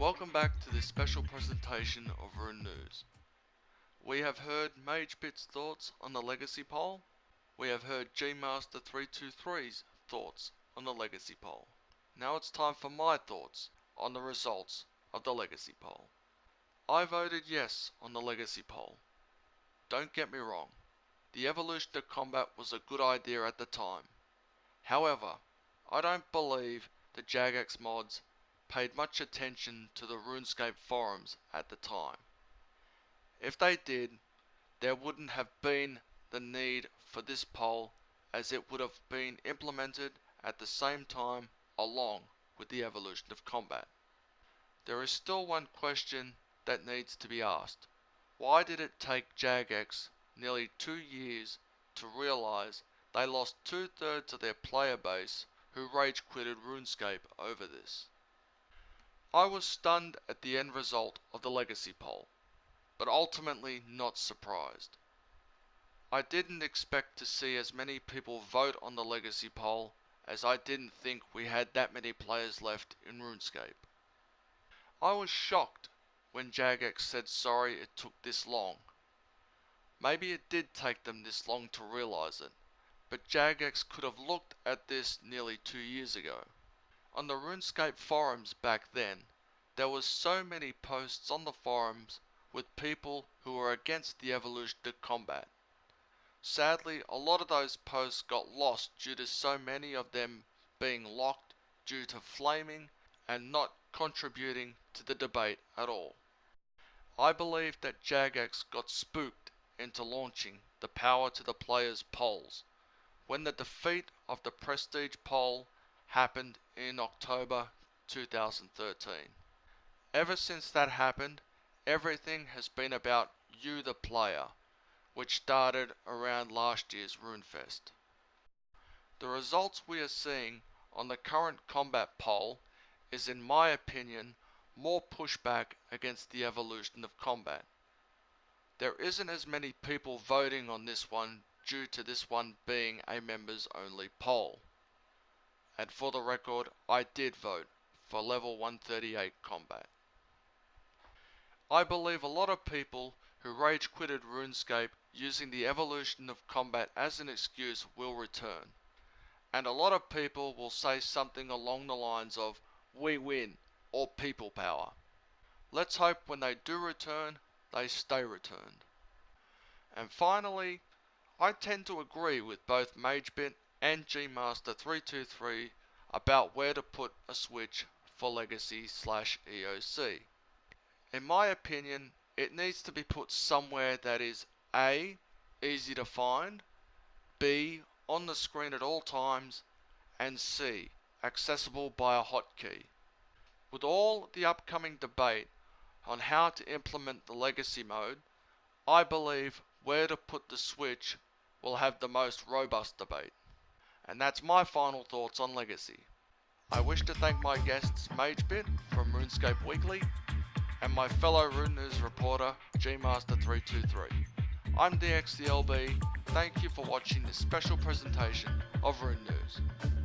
Welcome back to this special presentation of RuneNews. We have heard MageBit's thoughts on the Legacy poll. We have heard gmaster323's thoughts on the Legacy poll. Now it's time for my thoughts on the results of the Legacy poll. I voted yes on the Legacy poll. Don't get me wrong, the evolution of combat was a good idea at the time. However, I don't believe the Jagex mods paid much attention to the RuneScape forums at the time. If they did, there wouldn't have been the need for this poll, as it would have been implemented at the same time along with the evolution of combat. There is still one question that needs to be asked. Why did it take Jagex nearly 2 years to realise they lost 2/3 of their player base who rage quitted RuneScape over this? I was stunned at the end result of the Legacy poll, but ultimately not surprised. I didn't expect to see as many people vote on the Legacy poll, as I didn't think we had that many players left in RuneScape. I was shocked when Jagex said sorry it took this long. Maybe it did take them this long to realise it, but Jagex could have looked at this nearly 2 years ago. On the RuneScape forums back then, there was so many posts on the forums with people who were against the evolution of combat. Sadly, a lot of those posts got lost due to so many of them being locked due to flaming and not contributing to the debate at all. I believe that Jagex got spooked into launching the Power to the Players polls when the defeat of the Prestige poll happened in October 2013. Ever since that happened, everything has been about you the player, which started around last year's RuneFest. The results we are seeing on the current combat poll is, in my opinion, more pushback against the evolution of combat. There isn't as many people voting on this one due to this one being a members only poll. And for the record, I did vote for level 138 combat. I believe a lot of people who rage quitted RuneScape using the evolution of combat as an excuse will return. And a lot of people will say something along the lines of "we win" or "people power." Let's hope when they do return, they stay returned. And finally, I tend to agree with both MageBit and gmaster323 about where to put a switch for Legacy/EOC. In my opinion, it needs to be put somewhere that is A. easy to find, B. on the screen at all times, and C. accessible by a hotkey. With all the upcoming debate on how to implement the Legacy mode, I believe where to put the switch will have the most robust debate. And that's my final thoughts on Legacy. I wish to thank my guests MageBit from RuneScape Weekly and my fellow RuneNews reporter gmaster323. I'm dxthelb. Thank you for watching this special presentation of RuneNews.